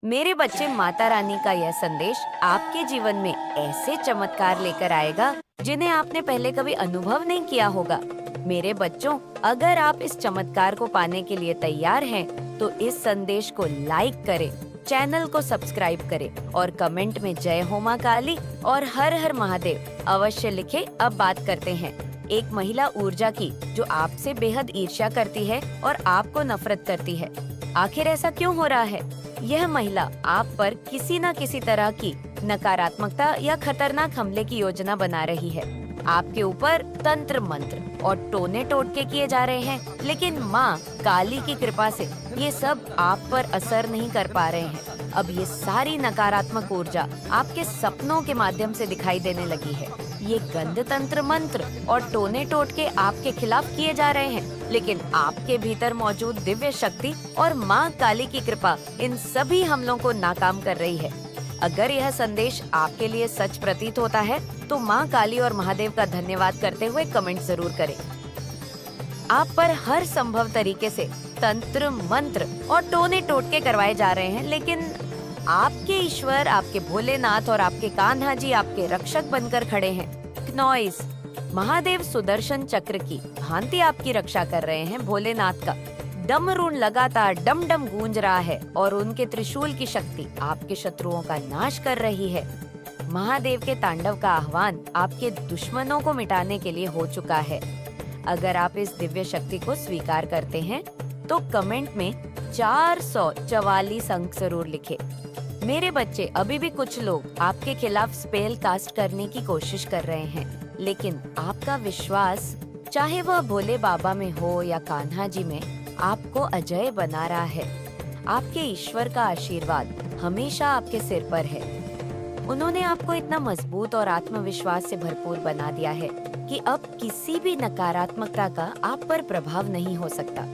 मेरे बच्चे माता रानी का यह संदेश आपके जीवन में ऐसे चमत्कार लेकर आएगा जिन्हें आपने पहले कभी अनुभव नहीं किया होगा। मेरे बच्चों, अगर आप इस चमत्कार को पाने के लिए तैयार हैं, तो इस संदेश को लाइक करें, चैनल को सब्सक्राइब करें और कमेंट में जय हो मां काली और हर हर महादेव अवश्य लिखें। अब बात करते हैं एक महिला ऊर्जा की जो आपसे बेहद ईर्ष्या करती है और आपको नफरत करती है। आखिर ऐसा क्यों हो रहा है? यह महिला आप पर किसी न किसी तरह की नकारात्मकता या खतरनाक हमले की योजना बना रही है। आपके ऊपर तंत्र मंत्र और टोने टोटके किए जा रहे हैं, लेकिन माँ काली की कृपा से ये सब आप पर असर नहीं कर पा रहे हैं। अब ये सारी नकारात्मक ऊर्जा आपके सपनों के माध्यम से दिखाई देने लगी है। ये गंध तंत्र मंत्र और टोने टोटके आपके खिलाफ किए जा रहे हैं, लेकिन आपके भीतर मौजूद दिव्य शक्ति और माँ काली की कृपा इन सभी हमलों को नाकाम कर रही है। अगर यह संदेश आपके लिए सच प्रतीत होता है, तो माँ काली और महादेव का धन्यवाद करते हुए कमेंट जरूर करें। आप पर हर संभव तरीके से तंत्र मंत्र और टोने टोटके करवाए जा रहे हैं, लेकिन आपके ईश्वर, आपके भोलेनाथ और आपके कान्हा जी आपके रक्षक बनकर खड़े हैं। नॉइस महादेव सुदर्शन चक्र की भांति आपकी रक्षा कर रहे हैं। भोलेनाथ का डमरूण लगातार डम डम गूंज रहा है और उनके त्रिशूल की शक्ति आपके शत्रुओं का नाश कर रही है। महादेव के तांडव का आह्वान आपके दुश्मनों को मिटाने के लिए हो चुका है। अगर आप इस दिव्य शक्ति को स्वीकार करते हैं, तो कमेंट में 444 अंक जरूर लिखें। मेरे बच्चे, अभी भी कुछ लोग आपके खिलाफ स्पेल कास्ट करने की कोशिश कर रहे हैं, लेकिन आपका विश्वास, चाहे वह भोले बाबा में हो या कान्हा जी में, आपको अजय बना रहा है। आपके ईश्वर का आशीर्वाद हमेशा आपके सिर पर है। उन्होंने आपको इतना मजबूत और आत्मविश्वास से भरपूर बना दिया है कि अब किसी भी नकारात्मकता का आप पर प्रभाव नहीं हो सकता।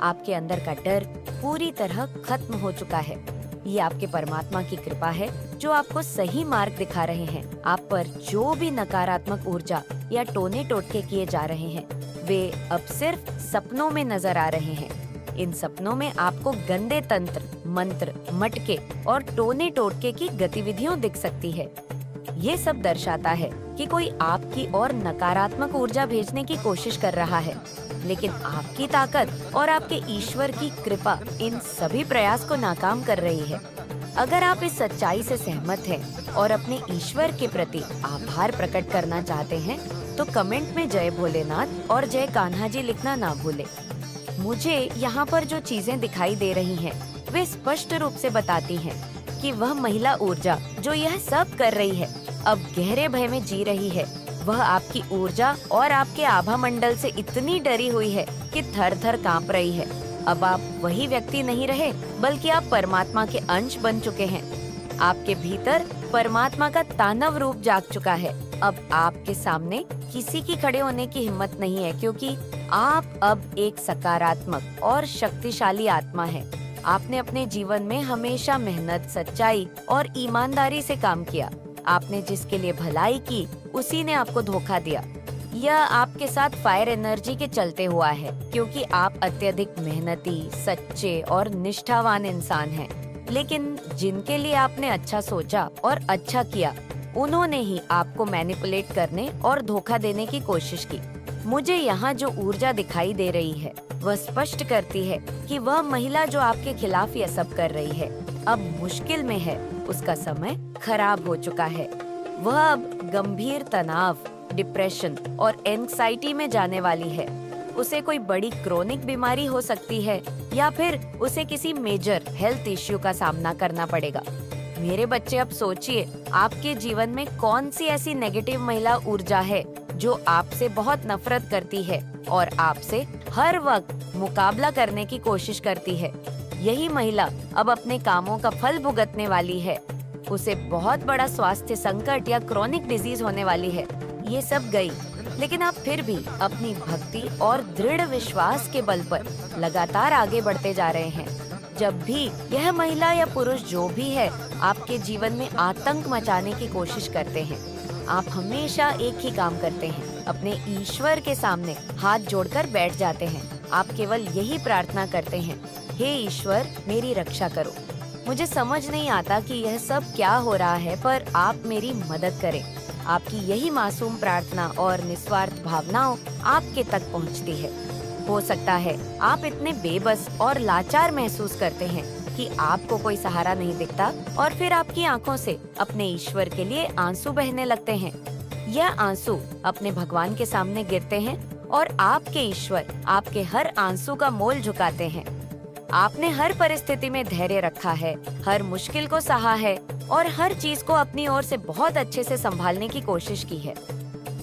आपके अंदर का डर पूरी तरह खत्म हो चुका है। ये आपके परमात्मा की कृपा है जो आपको सही मार्ग दिखा रहे हैं। आप पर जो भी नकारात्मक ऊर्जा या टोने टोटके किए जा रहे हैं, वे अब सिर्फ सपनों में नजर आ रहे हैं। इन सपनों में आपको गंदे तंत्र, मंत्र, मटके और टोने टोटके की गतिविधियां दिख सकती है। ये सब दर्शाता है कि कोई आपकी ओर नकारात्मक ऊर्जा भेजने की कोशिश कर रहा है, लेकिन आपकी ताकत और आपके ईश्वर की कृपा इन सभी प्रयास को नाकाम कर रही है। अगर आप इस सच्चाई से सहमत हैं और अपने ईश्वर के प्रति आभार प्रकट करना चाहते हैं, तो कमेंट में जय भोलेनाथ और जय कान्हा जी लिखना ना भूलें। मुझे यहाँ पर जो चीजें दिखाई दे रही हैं, वे स्पष्ट रूप से बताती हैं कि वह महिला ऊर्जा जो यह सब कर रही है, अब गहरे भय में जी रही है। वह आपकी ऊर्जा और आपके आभा मंडल से इतनी डरी हुई है कि थर थर कांप रही है। अब आप वही व्यक्ति नहीं रहे, बल्कि आप परमात्मा के अंश बन चुके हैं। आपके भीतर परमात्मा का तांडव रूप जाग चुका है। अब आपके सामने किसी की खड़े होने की हिम्मत नहीं है, क्योंकि आप अब एक सकारात्मक और शक्तिशाली आत्मा है। आपने अपने जीवन में हमेशा मेहनत, सच्चाई और ईमानदारी से काम किया। आपने जिसके लिए भलाई की, उसी ने आपको धोखा दिया। यह आपके साथ फायर एनर्जी के चलते हुआ है, क्योंकि आप अत्यधिक मेहनती, सच्चे और निष्ठावान इंसान हैं। लेकिन जिनके लिए आपने अच्छा सोचा और अच्छा किया, उन्होंने ही आपको मैनिपुलेट करने और धोखा देने की कोशिश की। मुझे यहाँ जो ऊर्जा दिखाई दे रही है, वह स्पष्ट करती है कि वह महिला जो आपके खिलाफ यह सब कर रही है, अब मुश्किल में है। उसका समय खराब हो चुका है। वह अब गंभीर तनाव, डिप्रेशन और एंग्जाइटी में जाने वाली है। उसे कोई बड़ी क्रोनिक बीमारी हो सकती है, या फिर उसे किसी मेजर हेल्थ इश्यू का सामना करना पड़ेगा। मेरे बच्चे, अब सोचिए, आपके जीवन में कौन सी ऐसी नेगेटिव महिला ऊर्जा है जो आपसे बहुत नफरत करती है और आपसे हर वक्त मुकाबला करने की कोशिश करती है। यही महिला अब अपने कामों का फल भुगतने वाली है। उसे बहुत बड़ा स्वास्थ्य संकट या क्रोनिक डिजीज होने वाली है। ये सब गई, लेकिन आप फिर भी अपनी भक्ति और दृढ़ विश्वास के बल पर लगातार आगे बढ़ते जा रहे हैं। जब भी यह महिला या पुरुष जो भी है आपके जीवन में आतंक मचाने की कोशिश करते हैं, आप हमेशा एक ही काम करते हैं, अपने ईश्वर के सामने हाथ जोड़कर बैठ जाते हैं। आप केवल यही प्रार्थना करते हैं, हे ईश्वर, मेरी रक्षा करो। मुझे समझ नहीं आता कि यह सब क्या हो रहा है, पर आप मेरी मदद करें। आपकी यही मासूम प्रार्थना और निस्वार्थ भावनाओं आपके तक पहुंचती है। हो सकता है आप इतने बेबस और लाचार महसूस करते हैं कि आपको कोई सहारा नहीं दिखता, और फिर आपकी आंखों से अपने ईश्वर के लिए आंसू बहने लगते हैं। यह आंसू अपने भगवान के सामने गिरते हैं और आपके ईश्वर आपके हर आंसू का मोल झुकाते हैं। आपने हर परिस्थिति में धैर्य रखा है, हर मुश्किल को सहा है और हर चीज को अपनी ओर से बहुत अच्छे से संभालने की कोशिश की है,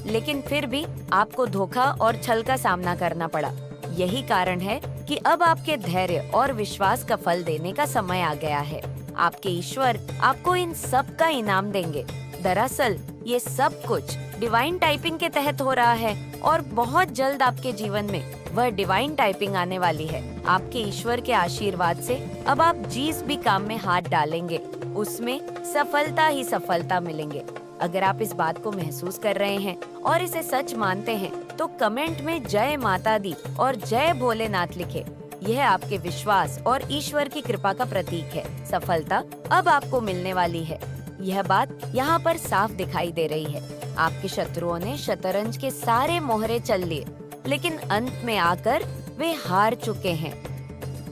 लेकिन फिर भी आपको धोखा और छल का सामना करना पड़ा। यही कारण है कि अब आपके धैर्य और विश्वास का फल देने का समय आ गया है। आपके ईश्वर आपको इन सब का इनाम देंगे। दरअसल ये सब कुछ डिवाइन टाइपिंग के तहत हो रहा है और बहुत जल्द आपके जीवन में वह डिवाइन टाइपिंग आने वाली है। आपके ईश्वर के आशीर्वाद से अब आप जिस भी काम में हाथ डालेंगे उसमें सफलता ही सफलता मिलेंगे। अगर आप इस बात को महसूस कर रहे हैं और इसे सच मानते हैं तो कमेंट में जय माता दी और जय भोलेनाथ लिखें। यह आपके विश्वास और ईश्वर की कृपा का प्रतीक है। सफलता अब आपको मिलने वाली है। यह बात यहाँ पर साफ दिखाई दे रही है। आपके शत्रुओं ने शतरंज के सारे मोहरे चल लिए, लेकिन अंत में आकर वे हार चुके हैं।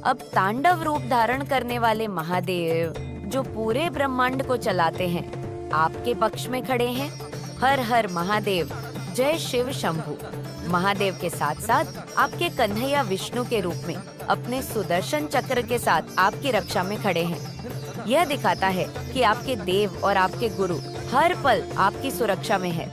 अब तांडव रूप धारण करने वाले महादेव, जो पूरे ब्रह्मांड को चलाते हैं, आपके पक्ष में खड़े हैं। हर हर महादेव, जय शिव शंभू। महादेव के साथ साथ आपके कन्हैया विष्णु के रूप में अपने सुदर्शन चक्र के साथ आपकी रक्षा में खड़े हैं। यह दिखाता है कि आपके देव और आपके गुरु हर पल आपकी सुरक्षा में है।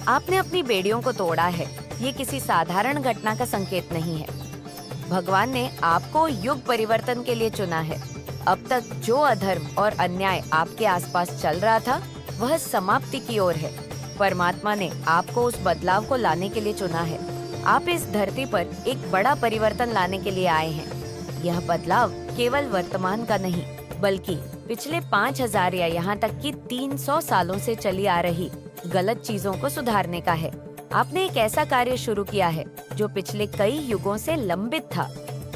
आपने अपनी बेड़ियों को तोड़ा है। ये किसी साधारण घटना का संकेत नहीं है। भगवान ने आपको युग परिवर्तन के लिए चुना है। अब तक जो अधर्म और अन्याय आपके आसपास चल रहा था, वह समाप्ति की ओर है। परमात्मा ने आपको उस बदलाव को लाने के लिए चुना है। आप इस धरती पर एक बड़ा परिवर्तन लाने के लिए आए हैं। यह बदलाव केवल वर्तमान का नहीं, बल्कि पिछले 5000 या यहाँ तक कि 300 सालों से चली आ रही गलत चीजों को सुधारने का है। आपने एक ऐसा कार्य शुरू किया है जो पिछले कई युगों से लंबित था।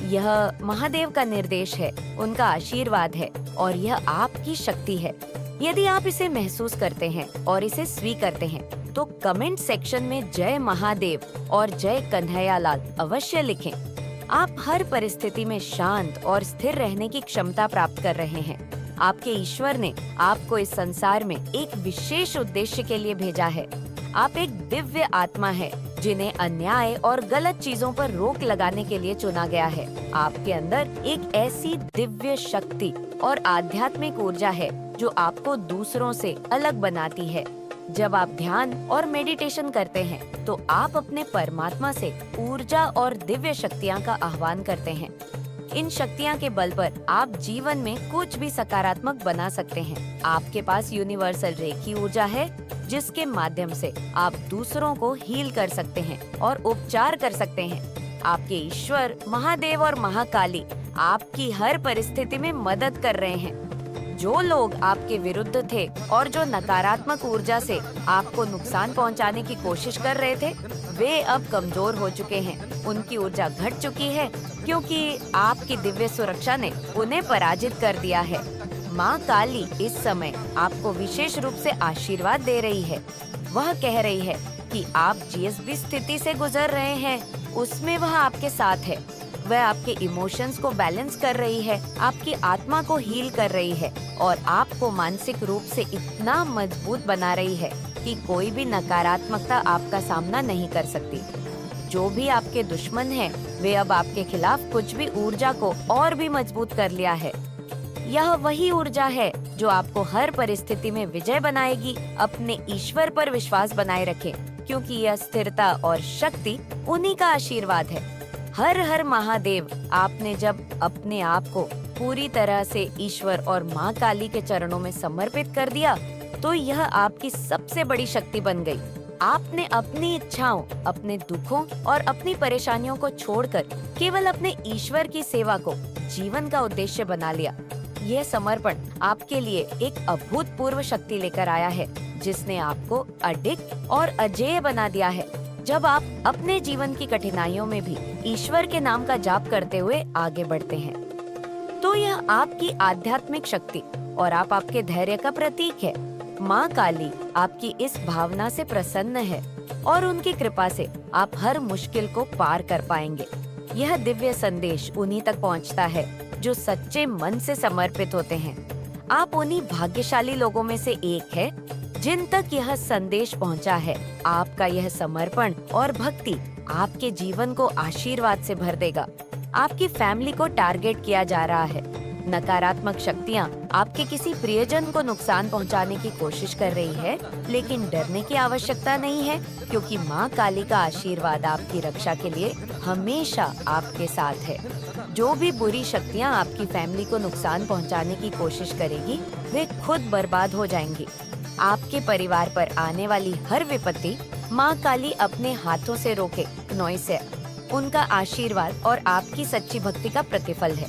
यह महादेव का निर्देश है, उनका आशीर्वाद है और यह आपकी शक्ति है। यदि आप इसे महसूस करते हैं और इसे स्वीकारते हैं, तो कमेंट सेक्शन में जय महादेव और जय कन्हैया लाल अवश्य लिखें। आप हर परिस्थिति में शांत और स्थिर रहने की क्षमता प्राप्त कर रहे हैं। आपके ईश्वर ने आपको इस संसार में एक विशेष उद्देश्य के लिए भेजा है। आप एक दिव्य आत्मा है जिन्हें अन्याय और गलत चीजों पर रोक लगाने के लिए चुना गया है। आपके अंदर एक ऐसी दिव्य शक्ति और आध्यात्मिक ऊर्जा है जो आपको दूसरों से अलग बनाती है। जब आप ध्यान और मेडिटेशन करते हैं तो आप अपने परमात्मा से ऊर्जा और दिव्य शक्तियाँ का आह्वान करते हैं। इन शक्तियाँ के बल पर आप जीवन में कुछ भी सकारात्मक बना सकते हैं। आपके पास यूनिवर्सल रेखी ऊर्जा है जिसके माध्यम से आप दूसरों को हील कर सकते हैं और उपचार कर सकते हैं। आपके ईश्वर महादेव और महाकाली आपकी हर परिस्थिति में मदद कर रहे हैं। जो लोग आपके विरुद्ध थे और जो नकारात्मक ऊर्जा से आपको नुकसान पहुंचाने की कोशिश कर रहे थे, वे अब कमजोर हो चुके हैं। उनकी ऊर्जा घट चुकी है क्योंकि आपकी दिव्य सुरक्षा ने उन्हें पराजित कर दिया है। माँ काली इस समय आपको विशेष रूप से आशीर्वाद दे रही है। वह कह रही है कि आप जिस भी स्थिति से गुजर रहे हैं उसमें वह आपके साथ है। वह आपके इमोशंस को बैलेंस कर रही है, आपकी आत्मा को हील कर रही है और आपको मानसिक रूप से इतना मजबूत बना रही है कि कोई भी नकारात्मकता आपका सामना नहीं कर सकती। जो भी आपके दुश्मन हैं, वे अब आपके खिलाफ कुछ भी ऊर्जा को और भी मजबूत कर लिया है। यह वही ऊर्जा है जो आपको हर परिस्थिति में विजय बनाएगी। अपने ईश्वर पर विश्वास बनाए रखें, क्योंकि यह स्थिरता और शक्ति उन्हीं का आशीर्वाद है। हर हर महादेव। आपने जब अपने आप को पूरी तरह से ईश्वर और माँ काली के चरणों में समर्पित कर दिया, तो यह आपकी सबसे बड़ी शक्ति बन गई। आपने अपनी इच्छाओं, अपने दुखों और अपनी परेशानियों को छोड़कर केवल अपने ईश्वर की सेवा को जीवन का उद्देश्य बना लिया। यह समर्पण आपके लिए एक अभूतपूर्व शक्ति लेकर आया है, जिसने आपको अडिग और अजेय बना दिया है। जब आप अपने जीवन की कठिनाइयों में भी ईश्वर के नाम का जाप करते हुए आगे बढ़ते हैं। तो यह आपकी आध्यात्मिक शक्ति और आपके धैर्य का प्रतीक है। माँ काली आपकी इस भावना से प्रसन्न है और उनकी कृपा से आप हर मुश्किल को पार कर पाएंगे। यह दिव्य संदेश उन्हीं तक पहुँचता है जो सच्चे मन से समर्पित होते हैं। आप उन्हीं भाग्यशाली लोगों में से एक है जिन तक यह संदेश पहुंचा है। आपका यह समर्पण और भक्ति आपके जीवन को आशीर्वाद से भर देगा। आपकी फैमिली को टारगेट किया जा रहा है। नकारात्मक शक्तियां आपके किसी प्रियजन को नुकसान पहुंचाने की कोशिश कर रही है, लेकिन डरने की आवश्यकता नहीं है, क्योंकि माँ काली का आशीर्वाद आपकी रक्षा के लिए हमेशा आपके साथ है। जो भी बुरी शक्तियां आपकी फैमिली को नुकसान पहुंचाने की कोशिश करेगी, वे खुद बर्बाद हो जाएंगी। आपके परिवार पर आने वाली हर विपत्ति माँ काली अपने हाथों से रोके। नॉइसे उनका आशीर्वाद और आपकी सच्ची भक्ति का प्रतिफल है।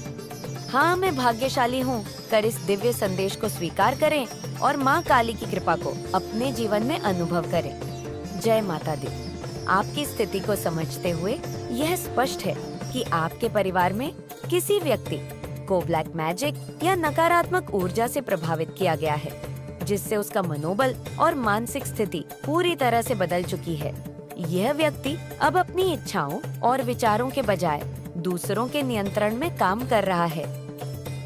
हाँ, मैं भाग्यशाली हूँ कर इस दिव्य संदेश को स्वीकार करें और माँ काली की कृपा को अपने जीवन में अनुभव करें। जय माता दी। आपकी स्थिति को समझते हुए यह स्पष्ट है कि आपके परिवार में किसी व्यक्ति को ब्लैक मैजिक या नकारात्मक ऊर्जा से प्रभावित किया गया है, जिससे उसका मनोबल और मानसिक स्थिति पूरी तरह से बदल चुकी है। यह व्यक्ति अब अपनी इच्छाओं और विचारों के बजाय दूसरों के नियंत्रण में काम कर रहा है।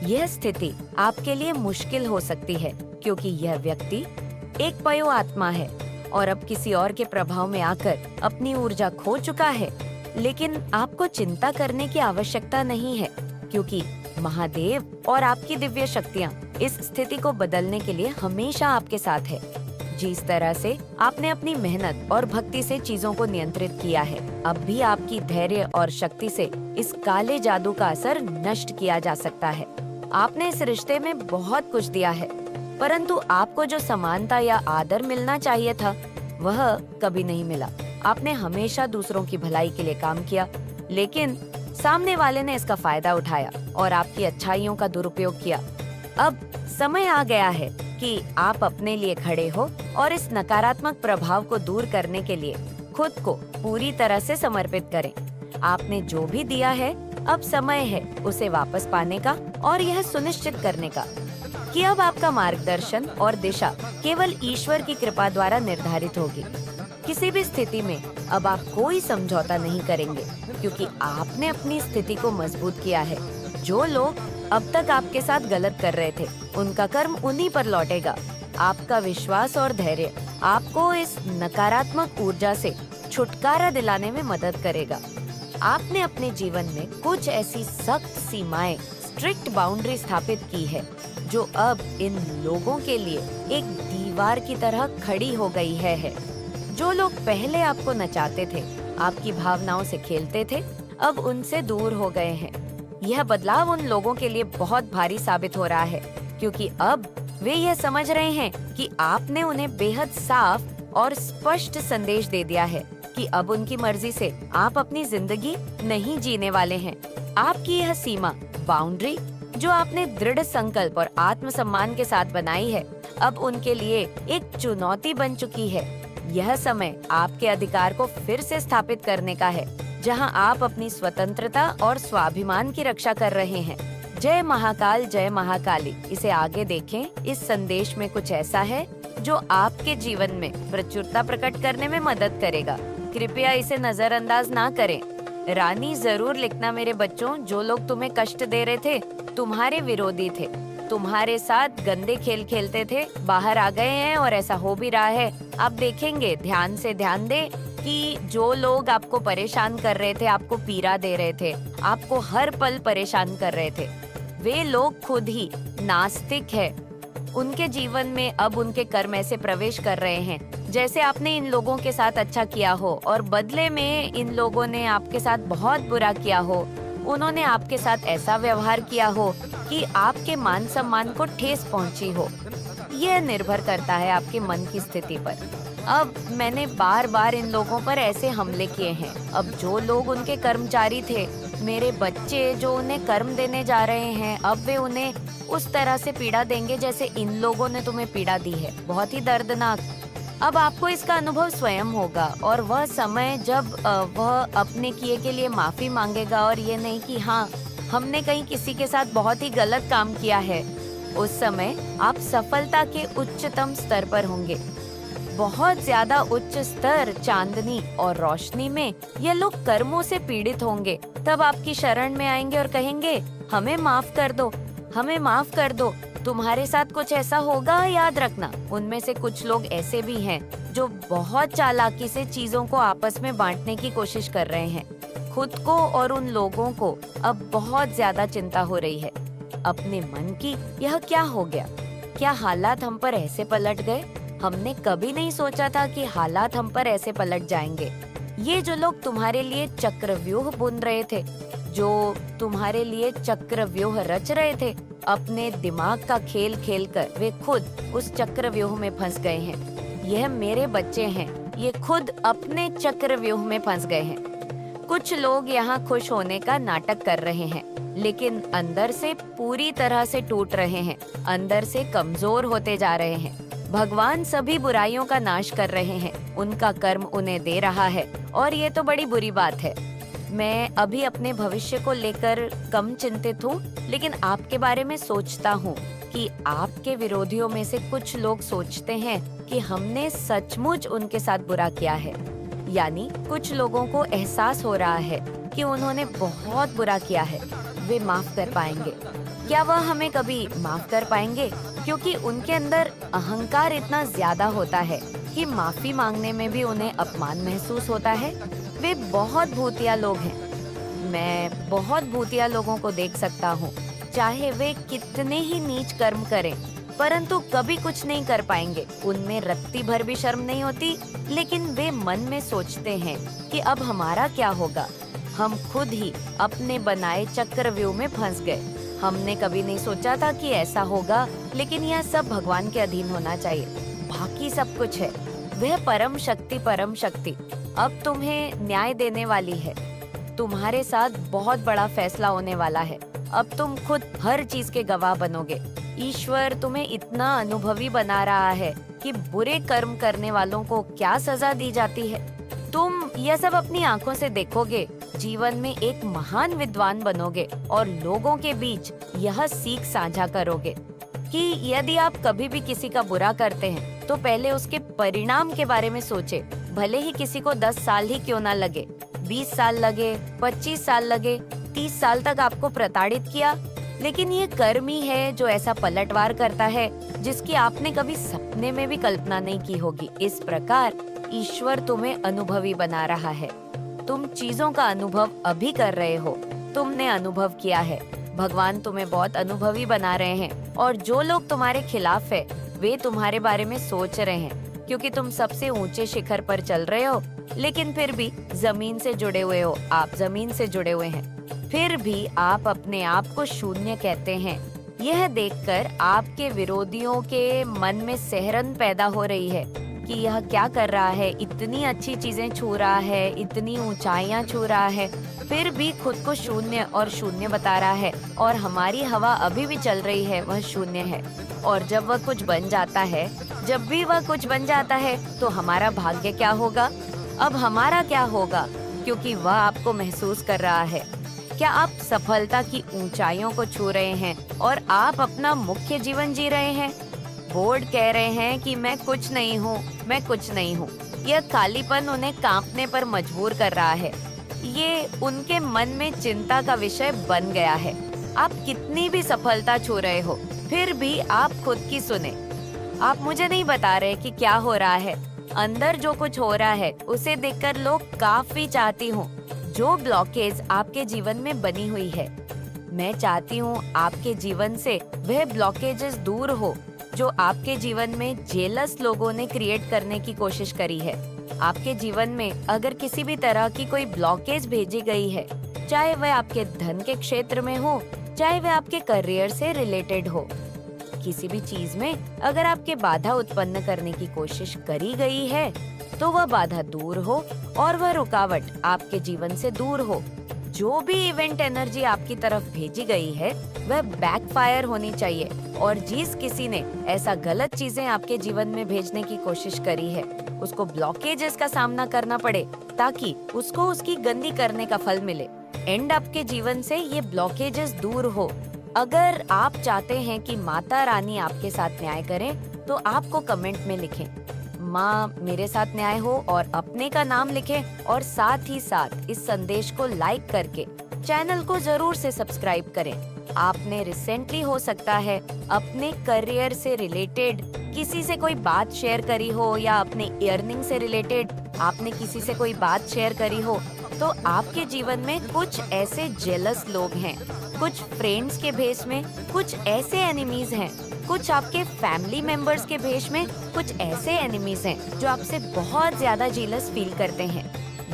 यह स्थिति आपके लिए मुश्किल हो सकती है, क्योंकि यह व्यक्ति एक पयो आत्मा है और अब किसी और के प्रभाव में आकर अपनी ऊर्जा खो चुका है। लेकिन आपको चिंता करने की आवश्यकता नहीं है, क्योंकि महादेव और आपकी दिव्य शक्तियाँ इस स्थिति को बदलने के लिए हमेशा आपके साथ है। जिस तरह से आपने अपनी मेहनत और भक्ति से चीजों को नियंत्रित किया है, अब भी आपकी धैर्य और शक्ति से इस काले जादू का असर नष्ट किया जा सकता है। आपने इस रिश्ते में बहुत कुछ दिया है, परंतु आपको जो समानता या आदर मिलना चाहिए था, वह कभी नहीं मिला। आपने हमेशा दूसरों की भलाई के लिए काम किया, लेकिन सामने वाले ने इसका फायदा उठाया और आपकी अच्छाइयों का दुरुपयोग किया। अब समय आ गया है कि आप अपने लिए खड़े हो और इस नकारात्मक प्रभाव को दूर करने के लिए खुद को पूरी तरह से समर्पित करें। आपने जो भी दिया है, अब समय है उसे वापस पाने का और यह सुनिश्चित करने का कि अब आपका मार्गदर्शन और दिशा केवल ईश्वर की कृपा द्वारा निर्धारित होगी। किसी भी स्थिति में अब आप कोई समझौता नहीं करेंगे, क्योंकि आपने अपनी स्थिति को मजबूत किया है। जो लोग अब तक आपके साथ गलत कर रहे थे, उनका कर्म उन्हीं पर लौटेगा। आपका विश्वास और धैर्य आपको इस नकारात्मक ऊर्जा से छुटकारा दिलाने में मदद करेगा। आपने अपने जीवन में कुछ ऐसी सख्त सीमाएं, स्ट्रिक्ट बाउंड्री स्थापित की है, जो अब इन लोगों के लिए एक दीवार की तरह खड़ी हो गई है। जो लोग पहले आपको नचाते थे, आपकी भावनाओं से खेलते थे, अब उनसे दूर हो गए हैं। यह बदलाव उन लोगों के लिए बहुत भारी साबित हो रहा है, क्योंकि अब वे यह समझ रहे हैं कि आपने उन्हें बेहद साफ और स्पष्ट संदेश दे दिया है कि अब उनकी मर्जी से आप अपनी जिंदगी नहीं जीने वाले हैं। आपकी यह सीमा, बाउंड्री, जो आपने दृढ़ संकल्प और आत्मसम्मान के साथ बनाई है, अब उनके लिए एक चुनौती बन चुकी है। यह समय आपके अधिकार को फिर से स्थापित करने का है, जहां आप अपनी स्वतंत्रता और स्वाभिमान की रक्षा कर रहे हैं। जय महाकाल, जय महाकाली। इसे आगे देखें। इस संदेश में कुछ ऐसा है जो आपके जीवन में प्रचुरता प्रकट करने में मदद करेगा। कृपया इसे नजरअंदाज ना करें। रानी, जरूर लिखना मेरे बच्चों, जो लोग तुम्हें कष्ट दे रहे थे, तुम्हारे विरोधी थे, तुम्हारे साथ गंदे खेल खेलते थे, बाहर आ गए हैं और ऐसा हो भी रहा है। आप देखेंगे, ध्यान से ध्यान दें कि जो लोग आपको परेशान कर रहे थे, आपको पीड़ा दे रहे थे, आपको हर पल परेशान कर रहे थे, वे लोग खुद ही नास्तिक है। उनके जीवन में अब उनके कर्म ऐसे प्रवेश कर रहे हैं जैसे आपने इन लोगों के साथ अच्छा किया हो और बदले में इन लोगों ने आपके साथ बहुत बुरा किया हो। उन्होंने आपके साथ ऐसा व्यवहार किया हो कि आपके मान सम्मान को ठेस पहुंची हो। यह निर्भर करता है आपके मन की स्थिति पर। अब मैंने बार बार इन लोगों पर ऐसे हमले किए हैं। अब जो लोग उनके कर्मचारी थे, मेरे बच्चे जो उन्हें कर्म देने जा रहे हैं, अब वे उन्हें उस तरह से पीड़ा देंगे जैसे इन लोगों ने तुम्हें पीड़ा दी है। बहुत ही दर्दनाक। अब आपको इसका अनुभव स्वयं होगा और वह समय जब वह अपने किए के लिए माफी मांगेगा और ये नहीं कि हाँ हमने कहीं किसी के साथ बहुत ही गलत काम किया है, उस समय आप सफलता के उच्चतम स्तर पर होंगे। बहुत ज्यादा उच्च स्तर, चांदनी और रोशनी में ये लोग कर्मों से पीड़ित होंगे। तब आपकी शरण में आएंगे और कहेंगे, हमें माफ कर दो, हमें माफ कर दो। तुम्हारे साथ कुछ ऐसा होगा, याद रखना। उनमें से कुछ लोग ऐसे भी हैं जो बहुत चालाकी से चीजों को आपस में बांटने की कोशिश कर रहे हैं। खुद को और उन लोगों को अब बहुत ज्यादा चिंता हो रही है अपने मन की। यह क्या हो गया? क्या हालात हम पर ऐसे पलट गए? हमने कभी नहीं सोचा था कि हालात हम पर ऐसे पलट जाएंगे। ये जो लोग तुम्हारे लिए चक्रव्यूह बुन रहे थे, जो तुम्हारे लिए चक्रव्यूह रच रहे थे, अपने दिमाग का खेल खेल कर वे खुद उस चक्रव्यूह में फंस गए हैं। यह मेरे बच्चे हैं, ये खुद अपने चक्रव्यूह में फंस गए हैं। कुछ लोग यहाँ खुश होने का नाटक कर रहे हैं, लेकिन अंदर से पूरी तरह से टूट रहे हैं, अंदर से कमजोर होते जा रहे हैं। भगवान सभी बुराइयों का नाश कर रहे हैं, उनका कर्म उन्हें दे रहा है, और ये तो बड़ी बुरी बात है। मैं अभी अपने भविष्य को लेकर कम चिंतित हूँ, लेकिन आपके बारे में सोचता हूँ कि आपके विरोधियों में से कुछ लोग सोचते हैं कि हमने सचमुच उनके साथ बुरा किया है। यानी कुछ लोगों को एहसास हो रहा है कि उन्होंने बहुत बुरा किया है। वे माफ कर पाएंगे। क्या वह हमें कभी माफ कर पाएंगे? क्योंकि उनके अंदर अहंकार इतना ज्यादा होता है कि माफी मांगने में भी उन्हें अपमान महसूस होता है। वे बहुत भूतिया लोग हैं। मैं बहुत भूतिया लोगों को देख सकता हूँ, चाहे वे कितने ही नीच कर्म करें, परंतु कभी कुछ नहीं कर पाएंगे। उनमें रत्ती भर भी शर्म नहीं होती, लेकिन वे मन में सोचते हैं कि अब हमारा क्या होगा। हम खुद ही अपने बनाए चक्रव्यूह में फंस गए। हमने कभी नहीं सोचा था कि ऐसा होगा, लेकिन यह सब भगवान के अधीन होना चाहिए। बाकी सब कुछ है, वह परम शक्ति अब तुम्हें न्याय देने वाली है। तुम्हारे साथ बहुत बड़ा फैसला होने वाला है। अब तुम खुद हर चीज के गवाह बनोगे। ईश्वर तुम्हें इतना अनुभवी बना रहा है कि बुरे कर्म करने वालों को क्या सजा दी जाती है। तुम यह सब अपनी आंखों से देखोगे, जीवन में एक महान विद्वान बनोगे और लोगों के बीच यह सीख साझा करोगे कि यदि आप कभी भी किसी का बुरा करते हैं तो पहले उसके परिणाम के बारे में सोचे। भले ही किसी को 10 साल ही क्यों ना लगे, 20 साल लगे, 25 साल लगे, 30 साल तक आपको प्रताड़ित किया, लेकिन ये कर्म ही है जो ऐसा पलटवार करता है जिसकी आपने कभी सपने में भी कल्पना नहीं की होगी। इस प्रकार ईश्वर तुम्हें अनुभवी बना रहा है। तुम चीजों का अनुभव अभी कर रहे हो, तुमने अनुभव किया है। भगवान तुम्हें बहुत अनुभवी बना रहे हैं, और जो लोग तुम्हारे खिलाफ है वे तुम्हारे बारे में सोच रहे हैं, क्योंकि तुम सबसे ऊंचे शिखर पर चल रहे हो, लेकिन फिर भी जमीन से जुड़े हुए हो। आप जमीन से जुड़े हुए हैं, फिर भी आप अपने आप को शून्य कहते हैं। यह देखकर आपके विरोधियों के मन में सिहरन पैदा हो रही है कि यह क्या कर रहा है, इतनी अच्छी चीजें छू रहा है, इतनी ऊंचाइयां छू रहा है, फिर भी खुद को शून्य और शून्य बता रहा है, और हमारी हवा अभी भी चल रही है, वह शून्य है। और जब वह कुछ बन जाता है, जब भी वह कुछ बन जाता है, तो हमारा भाग्य क्या होगा? अब हमारा क्या होगा? क्योंकि वह आपको महसूस कर रहा है। क्या आप सफलता की ऊंचाइयों को छू रहे हैं और आप अपना मुख्य जीवन जी रहे हैं? बोर्ड कह रहे हैं कि मैं कुछ नहीं हूँ, मैं कुछ नहीं हूँ। यह खालीपन उन्हें कांपने पर मजबूर कर रहा है। ये उनके मन में चिंता का विषय बन गया है। आप कितनी भी सफलता छू रहे हो, फिर भी आप खुद की सुने। आप मुझे नहीं बता रहे कि क्या हो रहा है। अंदर जो कुछ हो रहा है उसे देखकर लोग काफी चाहती हूँ जो ब्लॉकेज आपके जीवन में बनी हुई है। मैं चाहती हूँ आपके जीवन से वह ब्लॉकेजेस दूर हो जो आपके जीवन में जेलस लोगों ने क्रिएट करने की कोशिश करी है। आपके जीवन में अगर किसी भी तरह की कोई ब्लॉकेज भेजी गई है, चाहे वह आपके धन के क्षेत्र में हो, चाहे वह आपके करियर से रिलेटेड हो, किसी भी चीज में अगर आपके बाधा उत्पन्न करने की कोशिश करी गई है, तो वह बाधा दूर हो और वह रुकावट आपके जीवन से दूर हो। जो भी इवेंट एनर्जी आपकी तरफ भेजी गई है वह बैकफायर होनी चाहिए, और जिस किसी ने ऐसा गलत चीजें आपके जीवन में भेजने की कोशिश करी है उसको ब्लॉकेजेस का सामना करना पड़े ताकि उसको उसकी गंदी करने का फल मिले। एंड आपके जीवन से ये ब्लॉकेजेस दूर हो। अगर आप चाहते हैं कि माता रानी आपके साथ न्याय करें तो आपको कमेंट में लिखें माँ मेरे साथ न्याय हो और अपने का नाम लिखें और साथ ही साथ इस संदेश को लाइक करके चैनल को जरूर से सब्सक्राइब करें। आपने रिसेंटली हो सकता है अपने करियर से रिलेटेड किसी से कोई बात शेयर करी हो या अपने अर्निंग से रिलेटेड आपने किसी से कोई बात शेयर करी हो, तो आपके जीवन में कुछ ऐसे जेलस लोग हैं, कुछ फ्रेंड्स के भेष में, कुछ ऐसे एनिमीज हैं, कुछ आपके फैमिली मेंबर्स के भेष में कुछ ऐसे एनिमीज हैं जो आपसे बहुत ज्यादा जेलस फील करते हैं।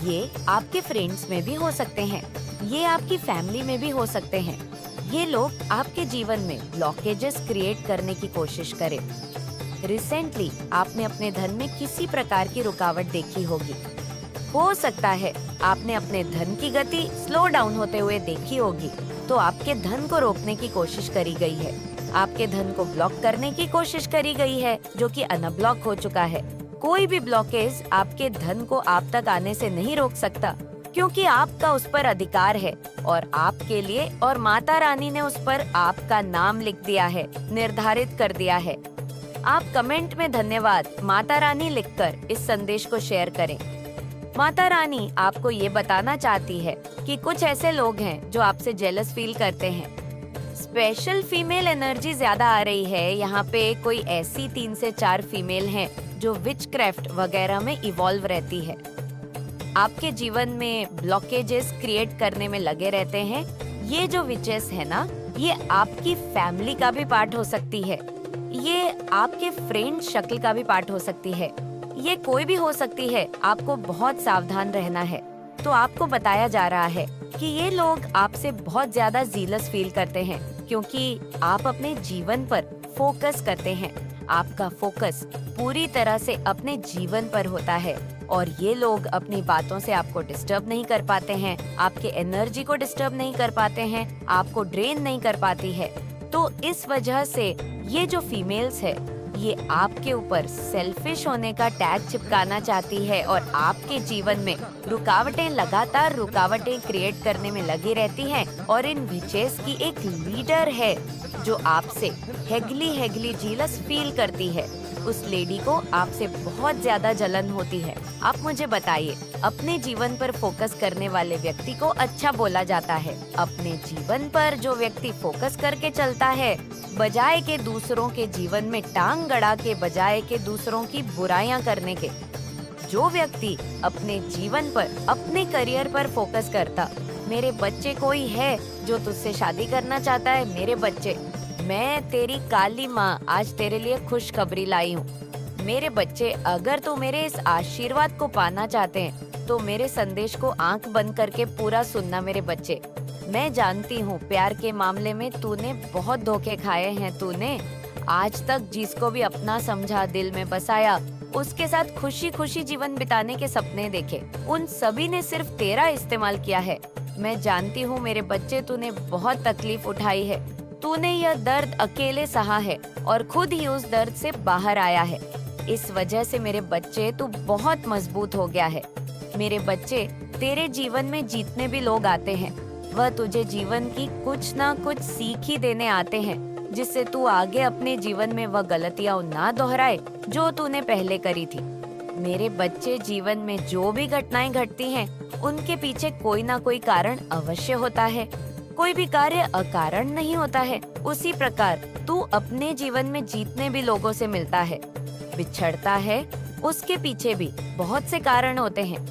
ये आपके फ्रेंड्स में भी हो सकते हैं, ये आपकी फैमिली में भी हो सकते हैं। ये लोग आपके जीवन में ब्लॉकेजेस क्रिएट करने की कोशिश करें। रिसेंटली आपने अपने धन में किसी प्रकार की रुकावट देखी होगी। हो सकता है आपने अपने धन की गति स्लो डाउन होते हुए देखी होगी, तो आपके धन को रोकने की कोशिश करी गई है, आपके धन को ब्लॉक करने की कोशिश करी गई है जो कि अनब्लॉक हो चुका है। कोई भी ब्लॉकेज आपके धन को आप तक आने से नहीं रोक सकता, क्योंकि आपका उस पर अधिकार है और आपके लिए और माता रानी ने उस पर आपका नाम लिख दिया है, निर्धारित कर दिया है। आप कमेंट में धन्यवाद माता रानी लिखकर इस संदेश को शेयर करें। माता रानी आपको ये बताना चाहती है कि कुछ ऐसे लोग हैं जो आपसे जेलस फील करते हैं। स्पेशल फीमेल एनर्जी ज्यादा आ रही है। यहाँ पे कोई ऐसी 3 से 4 फीमेल हैं जो विचक्राफ्ट वगैरह में इवॉल्व रहती है। आपके जीवन में ब्लॉकेजेस क्रिएट करने में लगे रहते हैं। ये जो विचेस है ना, ये आपकी फैमिली का भी पार्ट हो सकती है, ये आपके फ्रेंड शक्ल का भी पार्ट हो सकती है, ये कोई भी हो सकती है। आपको बहुत सावधान रहना है। तो आपको बताया जा रहा है कि ये लोग आपसे बहुत ज्यादा जीलस फील करते हैं, क्योंकि आप अपने जीवन पर फोकस करते हैं। आपका फोकस पूरी तरह से अपने जीवन पर होता है और ये लोग अपनी बातों से आपको डिस्टर्ब नहीं कर पाते हैं, आपके एनर्जी को डिस्टर्ब नहीं कर पाते हैं, आपको ड्रेन नहीं कर पाती है। तो इस वजह से ये जो फीमेल्स है, ये आपके ऊपर सेल्फिश होने का टैग चिपकाना चाहती है और आपके जीवन में लगातार रुकावटें क्रिएट करने में लगी रहती हैं। और इन विचेस की एक लीडर है जो आपसे हेगली जीलस फील करती है। उस लेडी को आपसे बहुत ज्यादा जलन होती है। आप मुझे बताइए, अपने जीवन पर फोकस करने वाले व्यक्ति को अच्छा बोला जाता है। अपने जीवन पर जो व्यक्ति फोकस करके चलता है, बजाय के दूसरों के जीवन में टांग गड़ा के, बजाय के दूसरों की बुराइयां करने के, जो व्यक्ति अपने जीवन पर, अपने करियर पर फोकस करता। मेरे बच्चे कोई है जो तुझसे शादी करना चाहता है? मेरे बच्चे, मैं तेरी काली माँ आज तेरे लिए खुशखबरी लाई हूँ। मेरे बच्चे, अगर तू मेरे इस आशीर्वाद को पाना चाहते हैं तो मेरे संदेश को आंख बंद करके पूरा सुनना। मेरे बच्चे, मैं जानती हूँ प्यार के मामले में तूने बहुत धोखे खाए हैं। तूने आज तक जिसको भी अपना समझा, दिल में बसाया, उसके साथ खुशी खुशी जीवन बिताने के सपने देखे, उन सभी ने सिर्फ तेरा इस्तेमाल किया है। मैं जानती हूँ मेरे बच्चे, तूने बहुत तकलीफ उठाई है, तूने यह दर्द अकेले सहा है और खुद ही उस दर्द से बाहर आया है। इस वजह से मेरे बच्चे, तू बहुत मजबूत हो गया है। मेरे बच्चे, तेरे जीवन में जितने भी लोग आते हैं, वह तुझे जीवन की कुछ ना कुछ सीख ही देने आते हैं, जिससे तू आगे अपने जीवन में वह गलतियां ना दोहराए जो तूने पहले करी थी। मेरे बच्चे, जीवन में जो भी घटनाएं घटती हैं, उनके पीछे कोई ना कोई कारण अवश्य होता है। कोई भी कार्य अकारण नहीं होता है। उसी प्रकार तू अपने जीवन में जितने भी लोगों से मिलता है, बिछड़ता है, उसके पीछे भी बहुत से कारण होते हैं।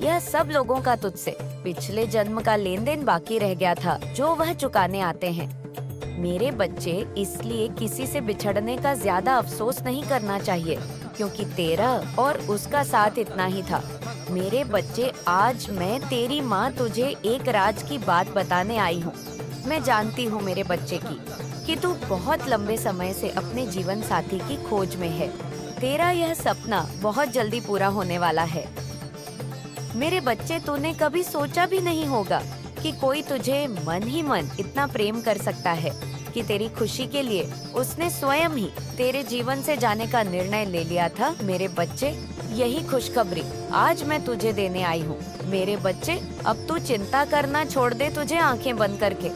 यह सब लोगों का तुझसे पिछले जन्म का लेन देन बाकी रह गया था, जो वह चुकाने आते हैं। मेरे बच्चे, इसलिए किसी से बिछड़ने का ज्यादा अफसोस नहीं करना चाहिए, क्योंकि तेरा और उसका साथ इतना ही था। मेरे बच्चे, आज मैं तेरी माँ तुझे एक राज की बात बताने आई हूँ। मैं जानती हूँ मेरे बच्चे कि तू बहुत लंबे समय से अपने जीवन साथी की खोज में है। तेरा यह सपना बहुत जल्दी पूरा होने वाला है। मेरे बच्चे, तूने कभी सोचा भी नहीं होगा कि कोई तुझे मन ही मन इतना प्रेम कर सकता है, कि तेरी खुशी के लिए उसने स्वयं ही तेरे जीवन से जाने का निर्णय ले लिया था। मेरे बच्चे, यही खुशखबरी आज मैं तुझे देने आई हूँ। मेरे बच्चे, अब तू चिंता करना छोड़ दे, तुझे आंखें बंद करके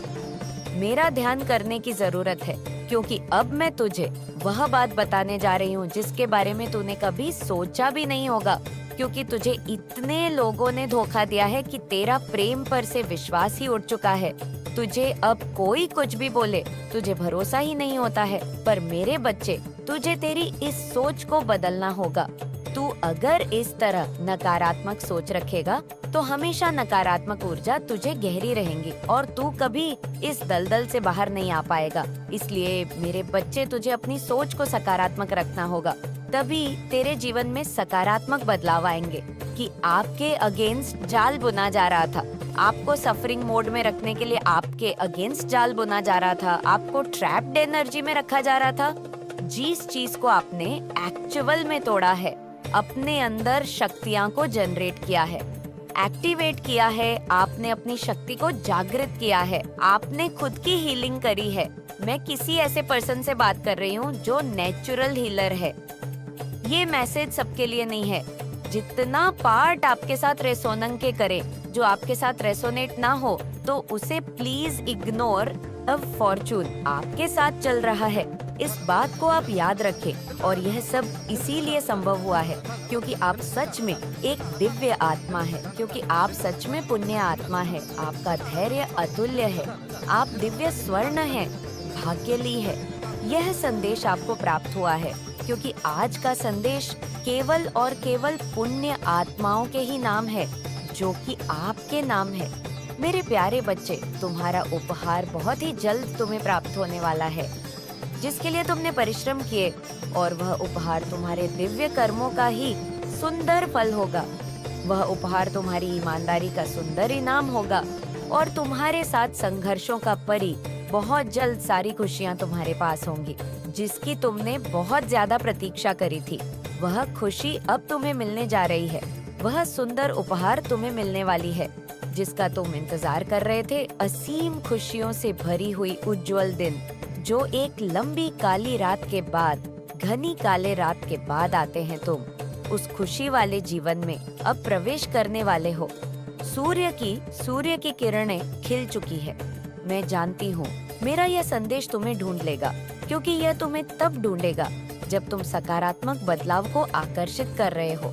मेरा ध्यान करने की जरूरत है, क्योंकि अब मैं तुझे वह बात बताने जा रही हूँ जिसके बारे में तूने कभी सोचा भी नहीं होगा, क्योंकि तुझे इतने लोगों ने धोखा दिया है कि तेरा प्रेम पर से विश्वास ही उठ चुका है। तुझे अब कोई कुछ भी बोले, तुझे भरोसा ही नहीं होता है। पर मेरे बच्चे, तुझे तेरी इस सोच को बदलना होगा। तू अगर इस तरह नकारात्मक सोच रखेगा तो हमेशा नकारात्मक ऊर्जा तुझे गहरी रहेंगी और तू कभी इस दलदल से बाहर नहीं आ पाएगा। इसलिए मेरे बच्चे, तुझे अपनी सोच को सकारात्मक रखना होगा, तभी तेरे जीवन में सकारात्मक बदलाव आएंगे। कि आपके अगेंस्ट जाल बुना जा रहा था, आपको सफरिंग मोड में रखने के लिए आपके अगेंस्ट जाल बुना जा रहा था, आपको ट्रैप्ड एनर्जी में रखा जा रहा था, जिस चीज को आपने एक्चुअल में तोड़ा है, अपने अंदर शक्तियां को जनरेट किया है, एक्टिवेट किया है, आपने अपनी शक्ति को जागृत किया है, आपने खुद की हीलिंग करी है। मैं किसी ऐसे पर्सन से बात कर रही हूँ जो नेचुरल हीलर है। ये मैसेज सबके लिए नहीं है। जितना पार्ट आपके साथ रेसोनेंट के करे, जो आपके साथ रेसोनेट ना हो, तो उसे प्लीज इग्नोर। अब फॉर्चून आपके साथ चल रहा है, इस बात को आप याद रखें। और यह सब इसीलिए संभव हुआ है क्योंकि आप सच में एक दिव्य आत्मा है, क्योंकि आप सच में पुण्य आत्मा है। आपका धैर्य अतुल्य है, आप दिव्य स्वर्ण हैं, भाग्यली है। यह संदेश आपको प्राप्त हुआ है क्योंकि आज का संदेश केवल और केवल पुण्य आत्माओं के ही नाम है, जो कि आपके नाम है। मेरे प्यारे बच्चे, तुम्हारा उपहार बहुत ही जल्द तुम्हें प्राप्त होने वाला है, जिसके लिए तुमने परिश्रम किए, और वह उपहार तुम्हारे दिव्य कर्मों का ही सुंदर फल होगा। वह उपहार तुम्हारी ईमानदारी का सुंदर इनाम होगा और तुम्हारे साथ संघर्षों का परी बहुत जल्द सारी खुशियां तुम्हारे पास होंगी, जिसकी तुमने बहुत ज्यादा प्रतीक्षा करी थी। वह खुशी अब तुम्हें मिलने जा रही है। वह सुंदर उपहार तुम्हें मिलने वाली है जिसका तुम इंतजार कर रहे थे। असीम खुशियों से भरी हुई उज्जवल दिन, जो एक लंबी काली रात के बाद, घनी काले रात के बाद आते हैं। तुम उस खुशी वाले जीवन में अब प्रवेश करने वाले हो। सूर्य की किरणें खिल चुकी है। मैं जानती हूँ मेरा यह संदेश तुम्हें ढूंढ लेगा, क्योंकि यह तुम्हें तब ढूंढेगा जब तुम सकारात्मक बदलाव को आकर्षित कर रहे हो।